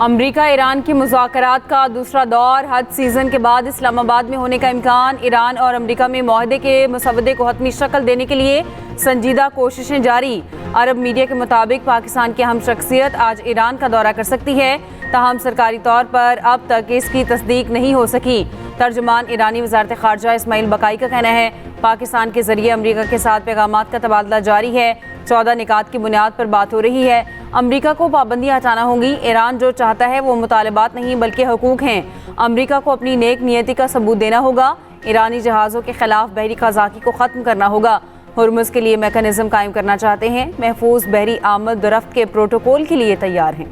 अमरीका Iran की मुज़ाकरात का दूसरा दौर हज सीज़न के बाद इस्लामाबाद में होने का इम्कान। ईरान और अमरीका में मुआहदे के मसवदे को हतमी शक्ल देने के लिए संजीदा कोशिशें जारी। अरब मीडिया के मुताबिक पाकिस्तान की अहम शख्सियत आज ईरान का दौरा कर सकती है, ताहम सरकारी तौर पर अब तक इसकी तस्दीक नहीं हो सकी। तर्जुमान ईरानी वज़ारत ख़ारजा इस्माइल बकाई का कहना है पाकिस्तान के ज़रिए अमरीका के साथ पैगामात का तबादला जारी है। 14 निकात की बुनियाद पर बात हो रही है। अमरीका को पाबंदियाँ हटाना होंगी। ईरान जो चाहता है वो मुतालबात नहीं बल्कि हकूक़ हैं। अमरीका को अपनी नेक नियति का सबूत देना होगा। ईरानी जहाज़ों के खिलाफ बहरी क़ज़ाकी को ख़त्म करना होगा। हुर्मुज़ के लिए मेकनिज़म कायम करना चाहते हैं। महफूज बहरी आमद रफ्त के प्रोटोकॉल के लिए तैयार हैं।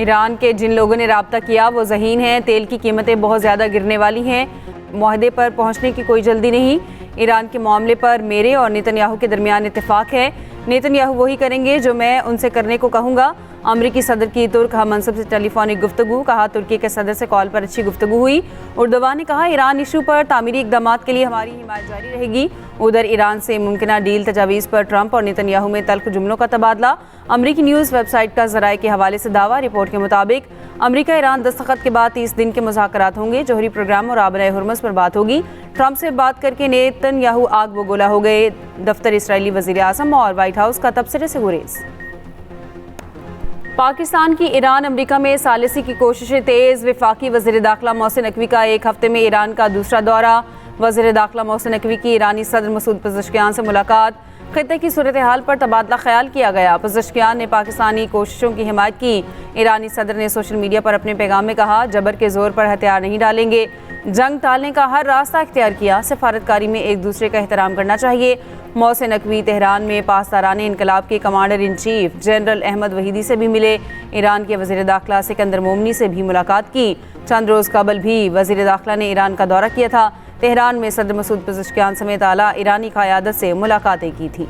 ईरान के जिन लोगों ने राब्ता किया वो ज़हीन हैं। तेल की कीमतें बहुत ज़्यादा गिरने वाली हैं। मुआहदे पर पहुंचने की कोई जल्दी नहीं। ईरान के मामले पर मेरे और नेतन्याहू के दरमियान इत्तेफाक है। नेतन्याहू वही करेंगे जो मैं उनसे करने को कहूँगा। अमरीकी सदर की तुर्क हम मनसब से टेलीफोनिक गुफ्तगू। कहा तुर्की के सदर से कॉल पर अच्छी गुफ्तगू हुई। उर्दवान ने कहा ईरान इशू पर तामीरी इक़दामात के लिए हमारी हिमायत जारी रहेगी। उधर ईरान से मुमकिना डील तजावीज़ पर ट्रंप और नेतन्याहू में तल्ख जुमलों का तबादला। अमरीकी न्यूज़ वेबसाइट का ज़राए के हवाले से दावा। रिपोर्ट के मुताबिक अमरीका ईरान दस्तखत के बाद 30 दिन के मुज़ाकरात होंगे। जोहरी प्रोग्राम और आबराए हुर्मुज़ पर बात होगी। ट्रंप से बात करके नेतन्याहू आग बगोला हो गए। दफ्तर इसराइली वज़ीर आज़म और वाइट हाउस का तबसरे से गुरेज। पाकिस्तान की ईरान अमरीका में सालिसी की कोशिशें तेज़। वफाकी वज़ीर दाखिला मोहसिन नकवी का एक हफ्ते में ईरान का दूसरा दौरा। वज़ीर दाखिला मोहसिन नकवी की ईरानी सदर मसूद पज़ेश्कियान से मुलाकात। खित्ते की सूरत हाल पर तबादला ख्याल किया गया। पज़ेश्कियान ने पाकिस्तानी कोशिशों की हिमायत की। ईरानी सदर ने सोशल मीडिया पर अपने पैगाम में कहा जबर के जोर पर हथियार नहीं डालेंगे, जंग टालने का हर रास्ता इख्तियार किया। सफारतकारी में एक दूसरे का एहतराम करना चाहिए। मोहसिन नकवी तेहरान में पासदारान इनकलाब के commander in chief general Ahmad Vahidi से भी मिले। ईरान के वज़ीर दाखिला सिकंदर मोमनी से भी मुलाकात की। चंद रोज़ कबल भी वज़ीर दाखिला ने ईरान का दौरा किया था। तेहरान में सदर मसूद पज़ेश्कियान समेत आला ईरानी क़यादत से मुलाकातें की थी।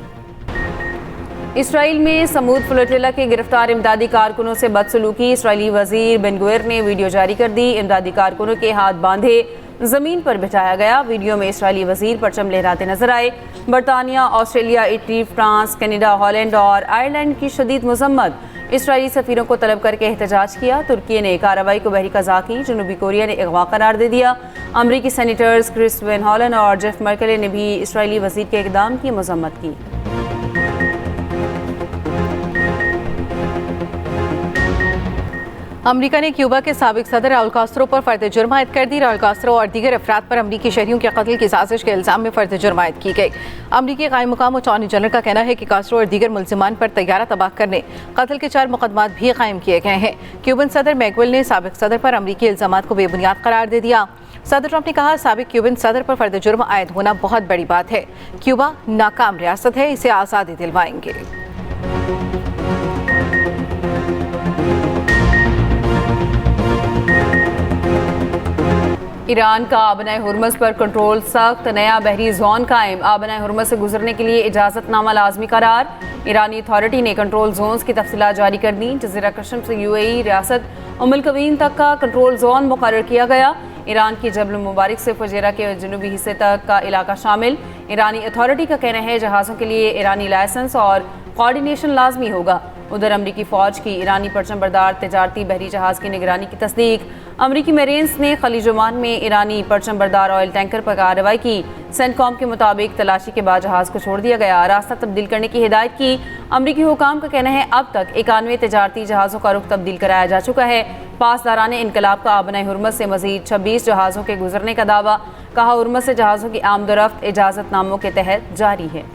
इसराइल में समूद फ्लोटिला के गिरफ्तार इमदादी कारकुनों से बदसलूकी। इसराइली वज़ीर बेन गुवेर ने वीडियो जारी कर दी। इमदादी कारकुनों के हाथ बांधे ज़मीन पर बिठाया गया। वीडियो में इसराइली वज़ीर परचम लहराते नजर आए। बरतानिया, Australia, Italy, France, Canada, Holland और आयरलैंड की शदीद मज़म्मत। इसराइली सफ़ीरों को तलब करके एहतजाज किया। तुर्की ने कार्रवाई को बहरी क़ज़ाकी, जनूबी कोरिया ने अगवा करार दे दिया। अमरीकी सेनेटर्स क्रिस वेन हॉलन और जेफ मर्केले ने भी इसराइली वज़ीर के इक़दाम की मज़म्मत की। अमरीका ने क्यूबा के साबिक सदर राउल कास्त्रो पर फ़र्द जुर्म आयद कर दी। राउल कास्त्रो और दीगर अफराद पर अमरीकी शहरियों के कत्ल की साजिश के इल्ज़ाम में फ़र्द जुर्म आयद की गई। अमरीकी कायम मुकाम अटॉर्नी जनरल का कहना है कि कास्त्रो और दीगर मुल्ज़िमान पर तैयारा तबाह करने, कत्ल के 4 मुकदमात भी कायम किए गए हैं। क्यूबन सदर मैगवेल ने साबिक सदर पर अमरीकी इल्ज़ामात को बेबुनियाद करार दे दिया। सदर ट्रंप ने कहा साबिक क्यूबन सदर पर फ़र्द जुर्म आयद होना बहुत बड़ी बात है। क्यूबा नाकाम रियासत है, इसे आज़ादी दिलवाएंगे। ईरान का आबनाए हुर्मुज़ पर कंट्रोल सख्त। नया बहरी जोन कायम। आबनाए हुर्मुज़ से गुजरने के लिए इजाज़तनामा लाजमी करार। ईरानी अथॉरिटी ने कंट्रोल जोन्स की तफसीलात जारी कर दी। जज़ीरा कश्म से यूएई रियासत उम्मुल कवीन तक का कंट्रोल जोन मुकर्रर किया गया। ईरान की जबल मुबारक से फुजैरा के जनूबी हिस्से तक का इलाका शामिल। ईरानी अथॉरिटी का कहना है जहाज़ों के लिए ईरानी लाइसेंस और कोऑर्डिनेशन लाजमी होगा। उधर अमरीकी फ़ौज की ईरानी परचम बरदार तजारती बहरी जहाज़ की निगरानी की तस्दीक। अमरीकी मेरीन्स ने खलीज ओमान में ईरानी परचम बरदार ऑयल टैंकर पर कार्रवाई की। सेंटकॉम के मुताबिक तलाशी के बाद जहाज़ को छोड़ दिया गया, रास्ता तब्दील करने की हिदायत की। अमरीकी हुकाम का कहना है अब तक 91 तजारती जहाज़ों का रुख तब्दील कराया जा चुका है। पासदारान इनकलाब का आबनाए हुर्मुज़ से मजीद 26 जहाज़ों के गुजरने का दावा। कहा हुर्मुज़ से जहाज़ों की आमदोरफ्त इजाज़तनामों के तहत जारी है।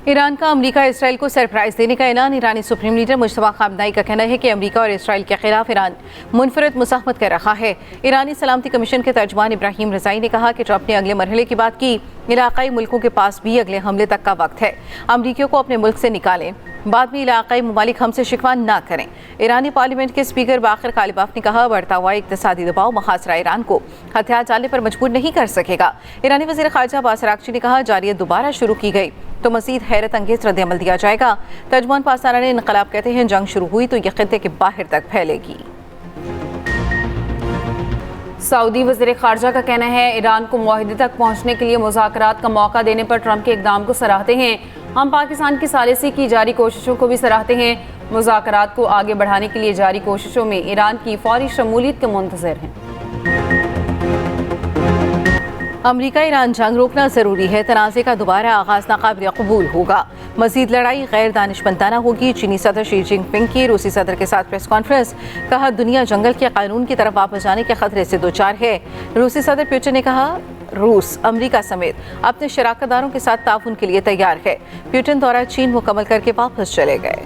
ईरान का अमरीका इसराइल को सरप्राइज देने का ऐलान। ईरानी सुप्रीम लीडर मुश्तबा खामनेई का कहना है कि अमरीका और इसराइल के खिलाफ ईरान मुनफरद मुज़ाहमत कर रहा है। ईरानी सलामती कमीशन के तर्जुमान इब्राहिम रज़ाई ने कहा कि ट्रंप ने अगले मरहले की बात की। इलाकाई मुल्कों के पास भी अगले हमले तक का वक्त है। अमरीकियों को अपने मुल्क से निकालें, बाद में इलाकाई ममालिक हमसे शिकवा ना करें। ईरानी पार्लियामेंट के स्पीकर बाकर कालिबाफ ने कहा बढ़ता हुआ इक़्तिसादी दबाव मुहासरा ईरान को हथियार डालने पर मजबूर नहीं कर सकेगा। ईरानी वज़ीर ख़ारजा अब्बास अराग़ची ने कहा जारियत दोबारा शुरू की गई तो मज़ीद हैरत अंगेज़ रद्द-ए-अमल दिया जाएगा। तर्जुमान पासदारान इनक़लाब कहते हैं जंग शुरू हुई तो यह ख़ित्ते के बाहर तक फैलेगी। सऊदी वज़ीर ख़ारजा का कहना है ईरान को मुआहदे तक पहुँचने के लिए मुज़ाकरात का मौका देने पर ट्रंप के इक़दाम को सराहते हैं। हम पाकिस्तान की सालिसी की जारी कोशिशों को भी सराहते हैं। मुज़ाकरात को आगे बढ़ाने के लिए जारी कोशिशों में ईरान की फौरी शमूलियत के मुंतज़िर हैं। अमरीका ईरान जंग रोकना ज़रूरी है, तनाज़े का दोबारा आगाज़ नाकाबिल कबूल होगा। मज़ीद लड़ाई गैर दानिशमंदाना होगी। चीनी सदर शी जिनपिंग की रूसी सदर के साथ प्रेस कॉन्फ्रेंस। कहा दुनिया जंगल के कानून की तरफ वापस जाने के खतरे से दो चार है। रूसी सदर पुतिन ने कहा रूस अमरीका समेत अपने शराकतदारों के साथ ताउन के लिए तैयार है। पुतिन दौरा चीन मुकम्मल करके वापस चले गए।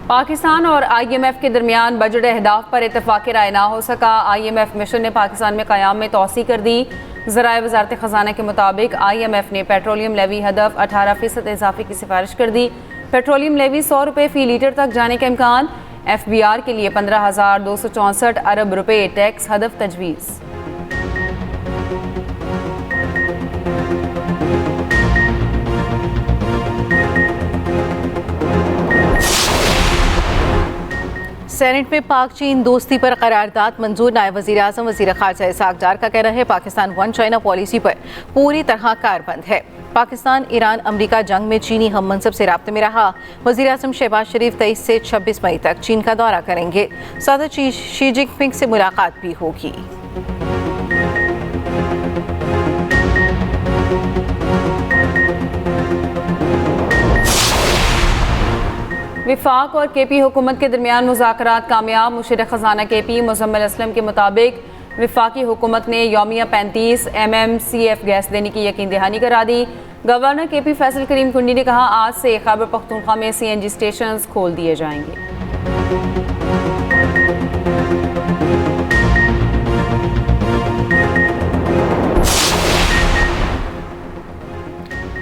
पाकिस्तान और IMF के दरमियान बजट अहदाफ पर इत्तफाक़ राय ना हो सका। IMF मिशन ने पाकिस्तान में क़याम में तोसी कर दी। ज़राए वज़ारत ख़ज़ाना के मुताबिक IMF ने पेट्रोलियम लेवी हदफ 18% इजाफे की सिफारिश कर दी। पेट्रोलियम लेवी 100 रुपये फ़ी लीटर तक जाने का इम्कान। FBR के लिए 15,264 अरब रुपये टैक्स हदफ तजवीज़। सेनेट में पाक चीन दोस्ती पर करारदाद मंजूर। नायब वज़ीर आज़म वज़ीर ख़ारजा इसहाक़ डार का कहना है पाकिस्तान वन चाइना पॉलिसी पर पूरी तरह कारबंद है। पाकिस्तान ईरान अमरीका जंग में चीनी हम मनसब से राब्ते में रहा। वज़ीर आज़म शहबाज शरीफ 23 से 26 मई तक चीन का दौरा करेंगे। सदर शी जिनपिंग से मुलाकात भी होगी। विफाक और KP हुकूमत के दरमियान मुज़ाकरात कामयाब। मुशीर ख़ज़ाना KP मुज़म्मिल असलम के मुताबिक विफाकी हुकूमत ने यौमिया 35 MMCF गैस देने की यकीन दहानी करा दी। गवर्नर KP फैसल करीम कुंडी ने कहा आज से खैबर पख्तूनख्वा में CNG स्टेशन खोल दिए जाएंगे।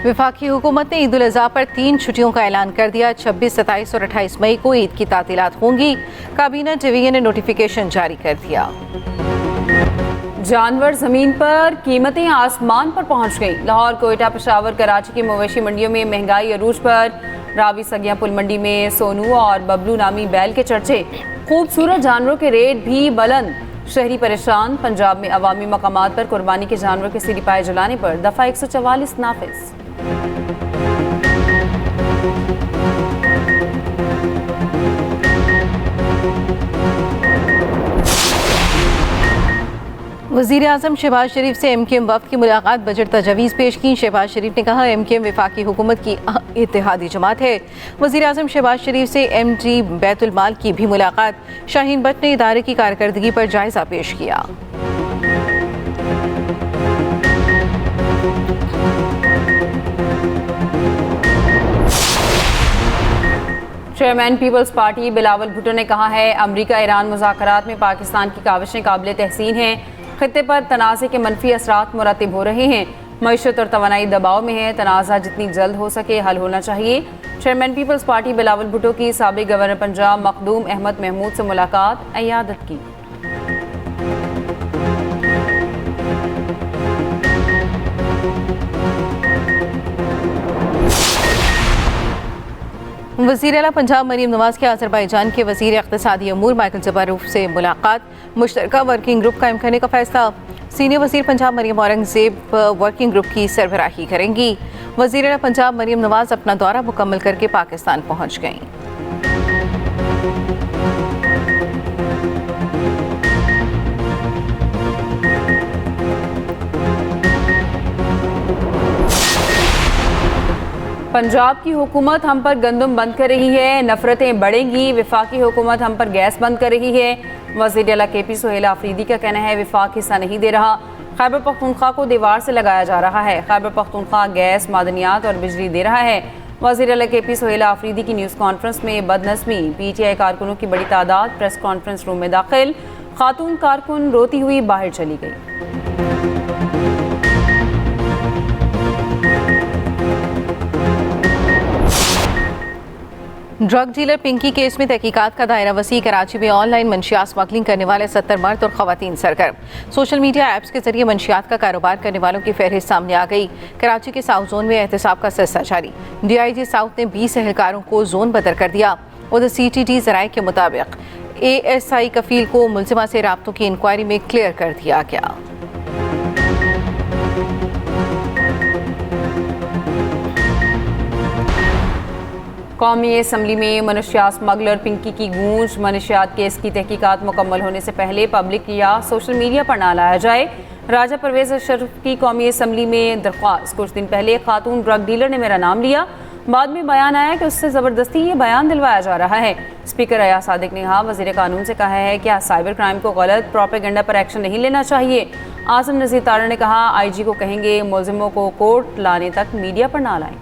विफाकी हुकूमत ने ईद उल अज़हा पर 3 छुट्टियों का ऐलान कर दिया। 26, 27 और 28 मई को ईद की तातीलात होंगी। काबीना डिवीजन ने नोटिफिकेशन जारी कर दिया। जानवर जमीन पर, कीमतें आसमान पर पहुंच गई। लाहौर, कोयटा, पेशावर, कराची की मवेशी मंडियों में महंगाई अरूज पर। रावी सगिया पुल मंडी में सोनू और बबलू नामी बैल के चर्चे। खूबसूरत जानवरों के रेट भी बुलंद। शहरी परेशान। पंजाब में अवामी मकामात पर कुर्बानी के जानवर के सिरी पाए जलाने पर दफा 144 नाफिज। वज़ीर आज़म शहबाज शरीफ से MKM वफ़द की मुलाकात। बजट तजवीज़ पेश की। शहबाज शरीफ ने कहा MKM विफाकी हुकूमत की इत्तेहादी जमात है। वज़ीर आज़म शहबाज शरीफ से MD बैतुल माल की भी मुलाकात। शाहीन भट्ट ने इदारे की कारकर्दगी पर जायज़ा पेश किया। चेयरमैन पीपल्स पार्टी बिलावल भुट्टो ने कहा है अमरीका ईरान मुज़ाकरात में पाकिस्तान की काविशें काबिल तहसीन हैं। खित्ते पर तनाज़े के मनफी असरात मुरतब हो रहे हैं। मईशत और तवानाई दबाव में है। तनाज़ा जितनी जल्द हो सके हल होना चाहिए। चेयरमैन पीपल्स पार्टी बिलावल भुट्टो की साबिक गवर्नर पंजाब मखदूम अहमद महमूद से मुलाकात। अयादत की। वज़ीर आला पंजाब मरीम नवाज के अज़रबैजान के वज़ीर इक़्तिसादी अमूर माइकल ज़बारूफ से मुलाकात। मुश्तरका वर्किंग ग्रुप कायम करने का फैसला। सीनियर वज़ीर पंजाब मरीम औरंगज़ेब वर्किंग ग्रुप की सरबराही करेंगी। वज़ीर आला पंजाब मरीम नवाज अपना दौरा मुकम्मल करके पाकिस्तान पहुँच गईं। पंजाब की हुकूमत हम पर गंदम बंद कर रही है, नफरतें बढ़ेंगी। विफाकी हुकूमत हम पर गैस बंद कर रही है। वज़ीर आला KP सुहेल आफरीदी का कहना है विफाक हिस्सा नहीं दे रहा। खैबर पख्तूनख्वा को दीवार से लगाया जा रहा है। खैबर पख्तूनख्वा गैस, मादनियात और बिजली दे रहा है। वज़ीर आला KP सुहेल आफरीदी की न्यूज़ कॉन्फ्रेंस में बदनज़मी। PTI कारकुनों की बड़ी तादाद प्रेस कॉन्फ्रेंस रूम में दाखिल। खातून कारकुन रोती हुई बाहर चली गई। ड्रग डीलर पिंकी केस में तहकीकात का दायरा वसी। कराची में ऑनलाइन मंशियात स्मगलिंग करने वाले 70 मर्द और खवातीन सरगर्म। सोशल मीडिया ऐप्स के जरिए मंशियात का कारोबार करने वालों की फहरिस्त सामने आ गई। कराची के साउथ जोन में एहतसाब का सिलसिला जारी। DIG साउथ ने 20 एहलकारों को जोन बदर कर दिया। उधर CTD जराये के मुताबिक ASI कफील को मुलजिमा से राब्तों की इंक्वायरी में क्लियर कर दिया गया। कौमी असम्बली में मनशियात स्मगलर पिंकी की गूंज। मनशियात केस की तहकीकात मुकम्मल होने से पहले पब्लिक या सोशल मीडिया पर ना लाया जाए। राजा परवेज अशरफ की कौमी असम्बली में दरख्वास्त। कुछ दिन पहले एक खातून ड्रग डीलर ने मेरा नाम लिया, बाद में बयान आया कि उससे ज़बरदस्ती ये बयान दिलवाया जा रहा है। स्पीकर अयाज सादिक ने वज़ीर कानून से कहा है कि साइबर क्राइम को गलत प्रोपेगेंडा पर एक्शन नहीं लेना चाहिए। आसिम नज़ीर तारा ने कहा IG को कहेंगे मुलजिमों को कोर्ट लाने तक मीडिया पर ना लाएं।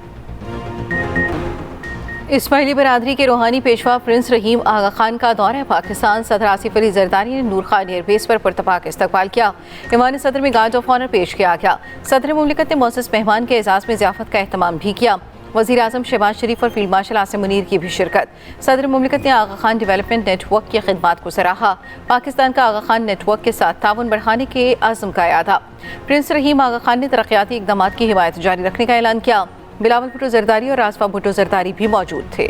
इस्माइली बरादरी के रूहानी पेशवा प्रिंस रहीम आगा खान का दौरा पाकिस्तान। सदर आसिफ अली जरदारी ने नूर खान एयरबेस पर पुरतपाक इस्तकबाल किया। ईवान सदर में गार्ड ऑफ ऑनर पेश किया गया। सदर मुमलिकत ने मौसस मेहमान के एजाज़ में ज़ियाफत का एहतमाम भी किया। वज़ीर आज़म शहबाज शरीफ और फील्ड मार्शल आसिम मुनीर की भी शिरकत। सदर मुमलिकत ने आगा खान डेवलपमेंट नेटवर्क की खिदमात को सराहा। पाकिस्तान का आगा खान नेटवर्क के साथ ताउन बढ़ाने के अज़्म का यादा। प्रिंस रहीम आगा खान ने तरक्याती इक़दाम की हिमायत जारी रखने का ऐलान किया। बिलावल भुट्टो जरदारी और राजफा भुट्टो जरदारी भी मौजूद थे।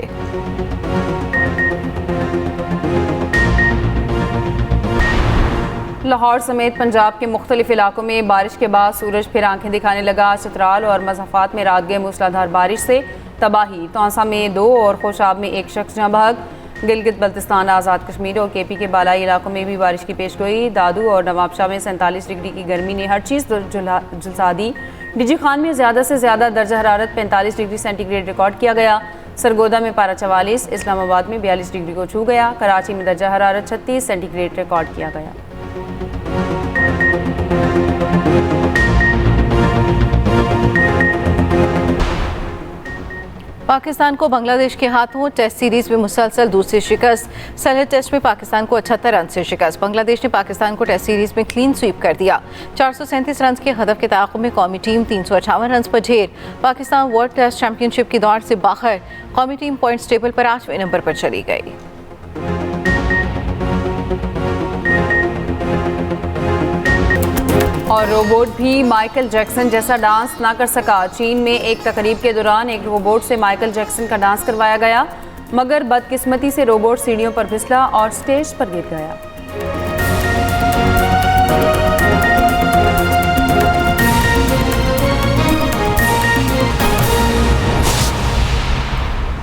लाहौर समेत पंजाब के मुख्तलिफ इलाकों में बारिश के बाद सूरज फिर आंखें दिखाने लगा। चित्राल और मज़ाफ़ात में रात गए मूसलाधार बारिश से तबाही। तौसा में 2 और खोशाब में 1 शख्स जहाँ बहक। गिलगित बल्तिस्तान, आज़ाद कश्मीर और KP के बालाई इलाकों में भी बारिश की पेशगोई। दादू और नवाबशाह में 47 डिग्री की गर्मी ने हर चीज़ झुलसा दी। DG खान में ज़्यादा से ज़्यादा दर्जा हरारत 45 डिग्री सेंटीग्रेड रिकॉर्ड किया गया। सरगोदा में पारा 44, इस्लामाबाद में 42 डिग्री को छू गया। कराची में दर्जा हरारत 36 सेंटीग्रेड रिकॉर्ड किया गया। पाकिस्तान को बांग्लादेश के हाथों टेस्ट सीरीज में मुसलसल दूसरी शिकस्त। सलह टेस्ट में पाकिस्तान को 78 रन से शिकस्त। बांग्लादेश ने पाकिस्तान को टेस्ट सीरीज में क्लीन स्वीप कर दिया। 437 रन के हदफ के ताक़ुब में कौमी टीम 358 रन पर ढेर। पाकिस्तान वर्ल्ड टेस्ट चैंपियनशिप की दौड़ से बाहर। कौमी टीम पॉइंट्स टेबल पर 8वें नंबर पर चली गई। और रोबोट भी माइकल जैक्सन जैसा डांस ना कर सका। चीन में एक तकरीब के दौरान एक रोबोट से माइकल जैक्सन का डांस करवाया गया, मगर बदकिस्मती से रोबोट सीढ़ियों पर फिसला और स्टेज पर गिर गया।